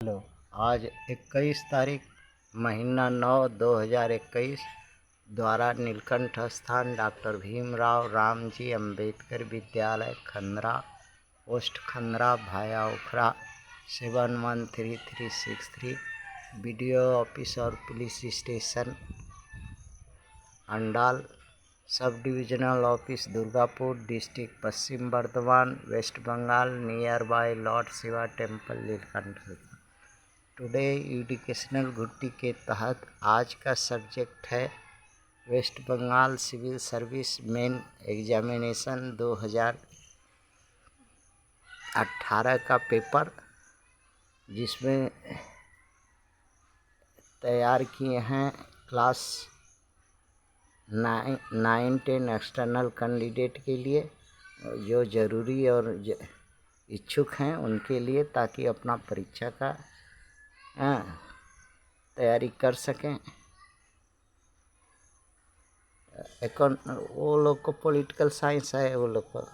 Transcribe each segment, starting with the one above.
Hello. आज 21 तारीख महीना 9 2021 द्वारा नीलकंठ स्थान डॉक्टर भीमराव रामजी अंबेडकर विद्यालय खंदरा पोस्ट खंदरा भाया उखरा 713363 बीडीओ ऑफिस और police station Andal sub divisional office Durgapur district Paschim Bardhaman west Bengal near by Lord Shiva temple Neelkanth. Today educational घुट्टी के तहत आज का सब्जेक्ट है west Bengal civil service main examination 2018 का पेपर, जिसमें तैयार किए हैं क्लास 9-10 एक्सटर्नल कैंडिडेट के लिए, जो ज़रूरी और इच्छुक हैं उनके लिए, ताकि अपना परीक्षा का तैयारी कर सकें। वो लोग को पॉलिटिकल साइंस है, वो लोग को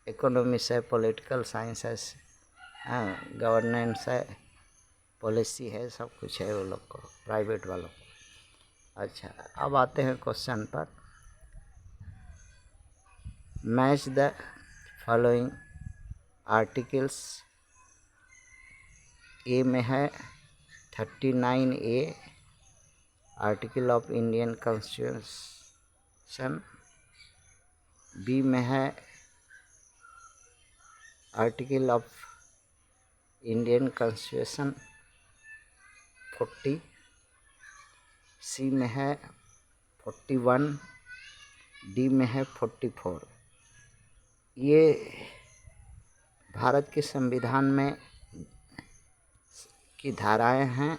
इकोनॉमिक्स है, पॉलिटिकल साइंस है, गवर्नेंस है, पॉलिसी है, सब कुछ है वो लोग को, प्राइवेट वालों को। अच्छा, अब आते हैं क्वेश्चन पर। Match the following articles. A में है 39A article of Indian constitution. B में है article of Indian constitution 40। C में है 41। डी में है 44। ये भारत के संविधान में की धाराएं हैं।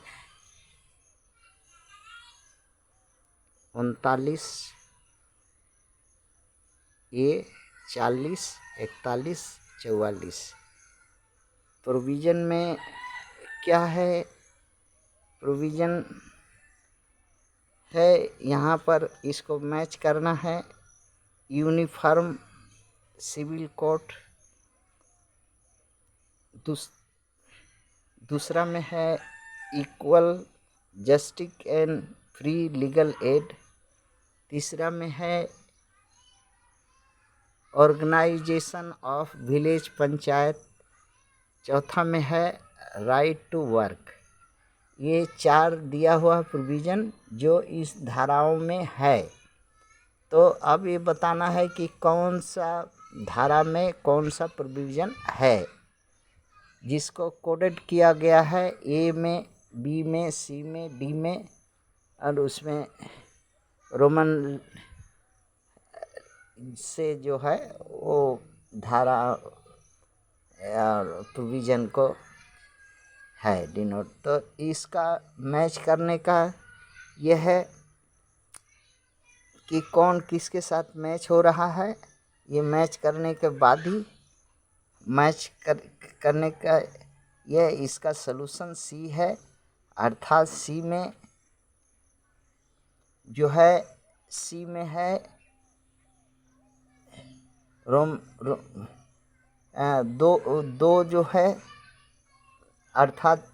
39A, 40, 41, 44। प्रोविज़न में क्या है? प्रोविज़न है यहाँ पर, इसको मैच करना है। Uniform civil code. दूसरा में है equal justice and free legal aid. तीसरा में है ऑर्गेनाइजेशन ऑफ विलेज पंचायत। चौथा में है राइट टू वर्क। ये 4 दिया हुआ प्रोविज़न जो इस धाराओं में है। तो अब ये बताना है कि कौन सा धारा में कौन सा प्रोविज़न है, जिसको कोडेड किया गया है ए में, बी में, सी में, डी में, और उसमें रोमन से जो है वो धारा प्रोविज़न को है डिनोट। तो इसका मैच करने का यह है कि कौन किसके साथ मैच हो रहा है। ये मैच करने के बाद ही करने का यह इसका सलूशन सी है। अर्थात सी में जो है, सी में है दो जो है, अर्थात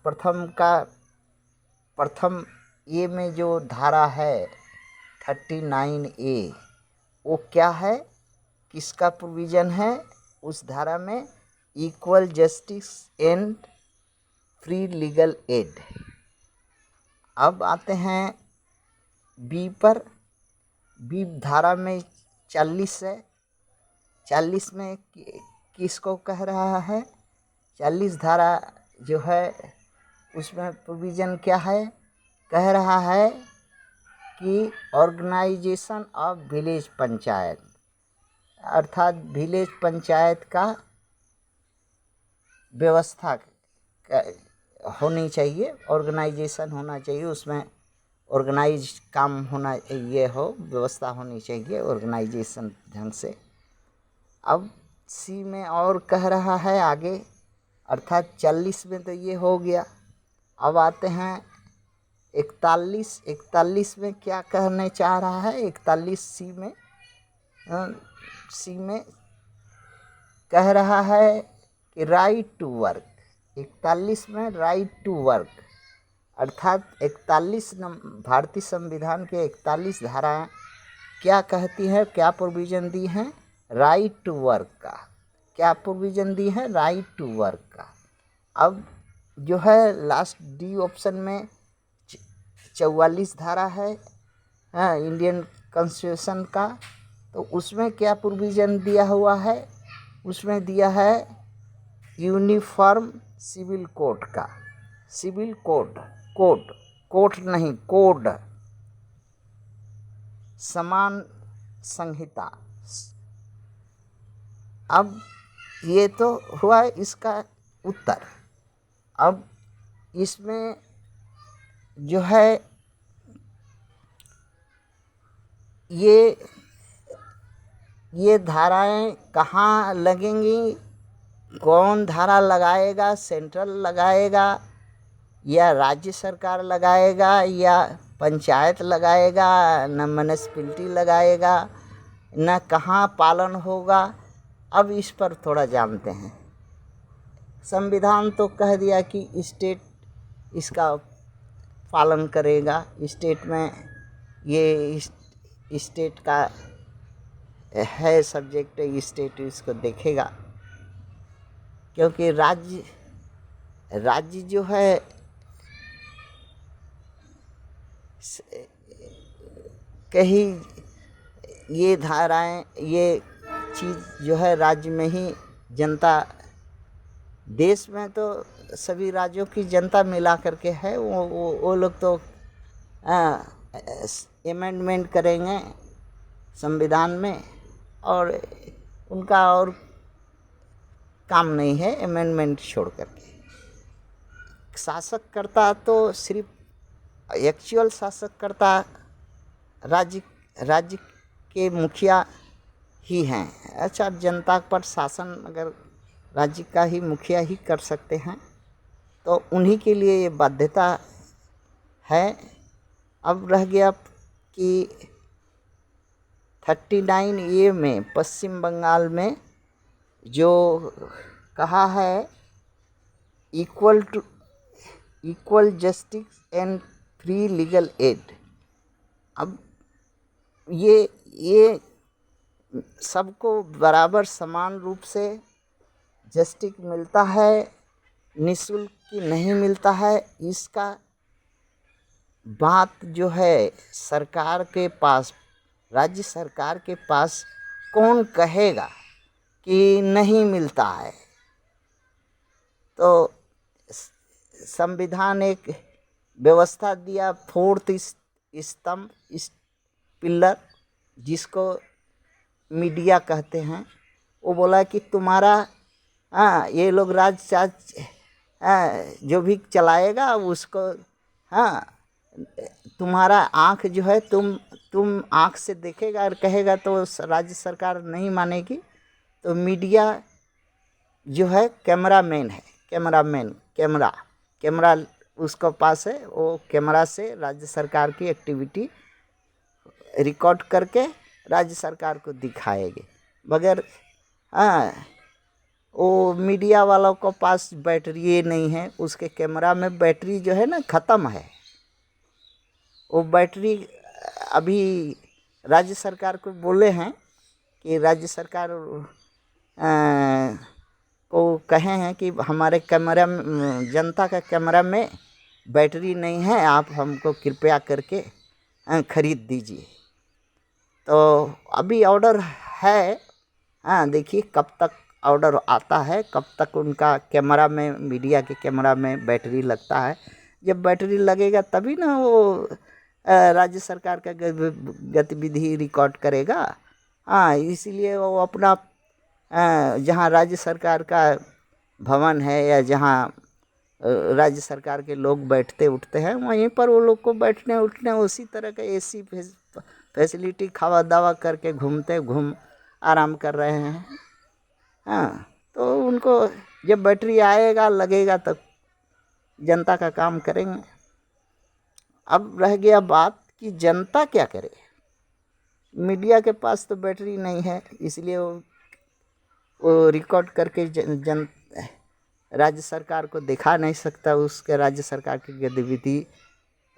प्रथम ए में जो धारा है 39A, वो क्या है, किसका प्रोविज़न है? उस धारा में equal justice and free legal add. अब आते हैं बी पर। बी धारा में 40 है। 40 में किसको कह रहा है? 40 धारा जो है उसमें प्रोविज़न क्या है? कह रहा है कि ऑर्गेनाइजेशन ऑफ विलेज पंचायत, अर्थात विलेज पंचायत का व्यवस्था होनी चाहिए, ऑर्गेनाइजेशन होना चाहिए, उसमें ऑर्गेनाइज काम होना ये हो, व्यवस्था होनी चाहिए ऑर्गेनाइजेशन ढंग से। अब सी में और कह रहा है आगे, अर्थात 40 में तो ये हो गया। अब आते हैं 41। 41 में क्या कहने चाह रहा है? 41 सी में कह रहा है कि राइट टू वर्क। 41 में राइट टू वर्क, अर्थात 41 भारतीय संविधान के 41 धाराएं क्या कहती हैं, क्या प्रोविज़न दी हैं? राइट टू वर्क का। क्या प्रोविज़न दी है? राइट टू वर्क का। अब जो है लास्ट डी ऑप्शन में 44 धारा है, हाँ, इंडियन कॉन्स्टिट्यूशन का। तो उसमें क्या प्रोविज़न दिया हुआ है? उसमें दिया है यूनिफॉर्म सिविल कोड का। सिविल कोड, कोड, कोड नहीं, कोड, समान संहिता। अब ये तो हुआ इसका उत्तर। अब इसमें जो है ये धाराएं कहाँ लगेंगी, कौन धारा लगाएगा? सेंट्रल लगाएगा या राज्य सरकार लगाएगा या पंचायत लगाएगा, न म्यूनिसिपैलिटी लगाएगा, न कहाँ पालन होगा? अब इस पर थोड़ा जानते हैं। संविधान तो कह दिया कि स्टेट इसका पालन करेगा, स्टेट में ये स्टेट का है सब्जेक्ट, स्टेट इसको देखेगा, क्योंकि राज्य जो है कहीं ये धाराएं, ये चीज़ जो है राज्य में ही जनता, देश में तो सभी राज्यों की जनता मिला करके है, वो लोग तो अमेंडमेंट करेंगे संविधान में, और उनका और काम नहीं है अमेंडमेंट छोड़ करके। शासककर्ता तो सिर्फ एक्चुअल शासककर्ता राज्य के मुखिया ही हैं। अच्छा, जनता पर शासन अगर राज्य का ही मुखिया ही कर सकते हैं तो उन्हीं के लिए ये बाध्यता है। अब रह गया कि 39A में पश्चिम बंगाल में जो कहा है equal justice and free legal add. अब ये सबको बराबर समान रूप से जस्टिस मिलता है, निःशुल्क की नहीं मिलता है, इसका बात जो है सरकार के पास, राज्य सरकार के पास कौन कहेगा कि नहीं मिलता है? तो संविधान एक व्यवस्था दिया, फोर्थ स्तंभ, पिलर, जिसको मीडिया कहते हैं, वो बोला कि तुम्हारा ये लोग राज जो भी चलाएगा उसको, तुम्हारा आँख जो है तुम आँख से देखेगा और कहेगा तो राज्य सरकार नहीं मानेगी। तो मीडिया जो है कैमरामैन है, कैमरा उसको पास है, वो कैमरा से राज्य सरकार की एक्टिविटी रिकॉर्ड करके राज्य सरकार को दिखाएंगे। मगर वो मीडिया वालों को पास बैटरी नहीं है, उसके कैमरा में बैटरी जो है ना ख़त्म है। वो बैटरी अभी राज्य सरकार को बोले हैं कि राज्य सरकार को कहे हैं कि हमारे कैमरा में, जनता का कैमरा में बैटरी नहीं है, आप हमको कृपया करके ख़रीद दीजिए। तो अभी ऑर्डर है, देखिए कब तक ऑर्डर आता है, कब तक उनका कैमरा में, मीडिया के कैमरा में बैटरी लगता है। जब बैटरी लगेगा तभी ना वो राज्य सरकार का गतिविधि रिकॉर्ड करेगा। इसीलिए वो अपना जहाँ राज्य सरकार का भवन है या जहाँ राज्य सरकार के लोग बैठते उठते हैं, वहीं पर वो लोग को बैठने उठने उसी तरह का AC फैसिलिटी खावा दावा करके घूम आराम कर रहे हैं। तो उनको जब बैटरी आएगा लगेगा तब जनता का काम करेंगे। अब रह गया बात कि जनता क्या करे। मीडिया के पास तो बैटरी नहीं है, इसलिए वो रिकॉर्ड करके राज्य सरकार को दिखा नहीं सकता उसके राज्य सरकार की गतिविधि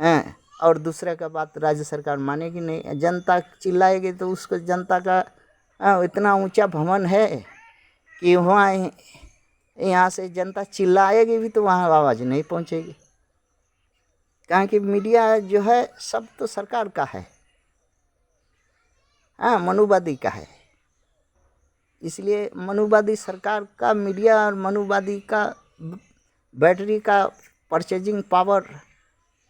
हैं। और दूसरे का बात राज्य सरकार मानेगी नहीं, जनता चिल्लाएगी तो उसको जनता का इतना ऊंचा भवन है कि वहाँ यहाँ से जनता चिल्लाएगी भी तो वहाँ आवाज़ नहीं पहुँचेगी। कहाँ कि मीडिया जो है सब तो सरकार का है, हाँ, मनुवादी का है। इसलिए मनुवादी सरकार का मीडिया और मनुवादी का बैटरी का परचेजिंग पावर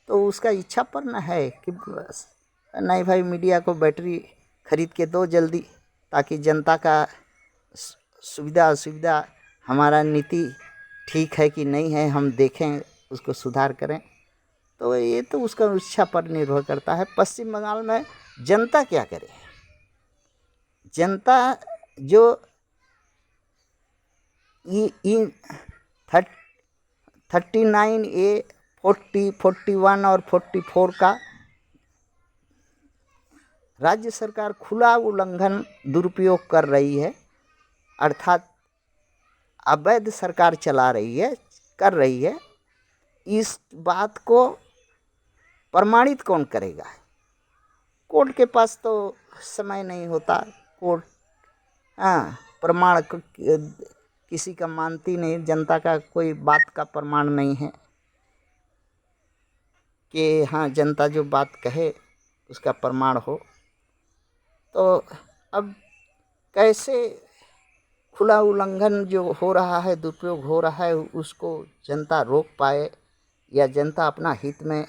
तो उसका इच्छा पर न है कि बस नहीं भाई मीडिया को बैटरी खरीद के दो जल्दी, ताकि जनता का सुविधा असुविधा, हमारा नीति ठीक है कि नहीं है हम देखें, उसको सुधार करें। तो ये तो उसका इच्छा पर निर्भर करता है। पश्चिम बंगाल में जनता क्या करे? जनता जो 39A 40, 41 और 44 का राज्य सरकार खुला उल्लंघन दुरुपयोग कर रही है, अर्थात अवैध सरकार चला रही है, कर रही है। इस बात को प्रमाणित कौन करेगा? कोर्ट के पास तो समय नहीं होता, कोर्ट प्रमाण किसी का मानती नहीं, जनता का कोई बात का प्रमाण नहीं है कि हाँ जनता जो बात कहे उसका प्रमाण हो। तो अब कैसे खुला उल्लंघन जो हो रहा है, दुरुपयोग हो रहा है, उसको जनता रोक पाए या जनता अपना हित में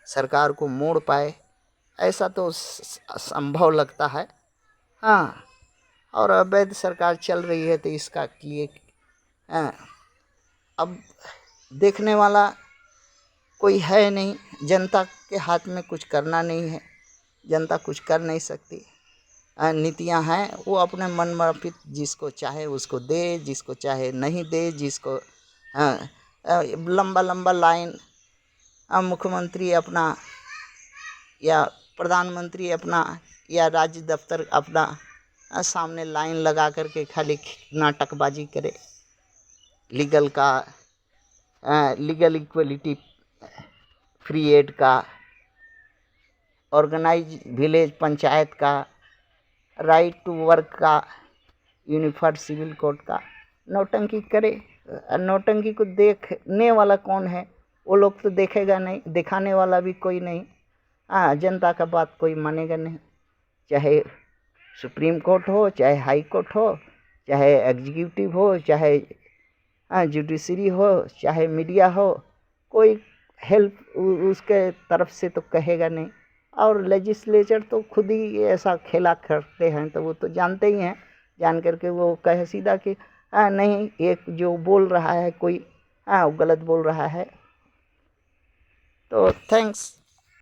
सरकार को मोड़ पाए, ऐसा तो संभव लगता है। हाँ, और अवैध सरकार चल रही है तो इसका लिए अब देखने वाला कोई है नहीं, जनता के हाथ में कुछ करना नहीं है, जनता कुछ कर नहीं सकती। नीतियां हैं वो अपने मन माफिक जिसको चाहे उसको दे, जिसको चाहे नहीं दे, जिसको लंबा लंबा लाइन मुख्यमंत्री अपना या प्रधानमंत्री अपना या राज्य दफ्तर अपना सामने लाइन लगा करके खाली नाटकबाजी करे। लीगल का लीगल इक्वलिटी फ्री एड का, ऑर्गेनाइज विलेज पंचायत का, राइट टू वर्क का, यूनिफाइड सिविल कोड का नौटंकी करे। नौटंकी को देखने वाला कौन है? वो लोग तो देखेगा नहीं, दिखाने वाला भी कोई नहीं। जनता का बात कोई मानेगा नहीं, चाहे सुप्रीम कोर्ट हो, चाहे हाई कोर्ट हो, चाहे एग्जीक्यूटिव हो, चाहे जुडिशरी हो, चाहे मीडिया हो, कोई हेल्प उसके तरफ से तो कहेगा नहीं। और लेजिस्लेचर तो खुद ही ऐसा खेला करते हैं, तो वो तो जानते ही हैं, जान करके वो कहे सीधा कि नहीं, एक जो बोल रहा है कोई वो गलत बोल रहा है। तो थैंक्स।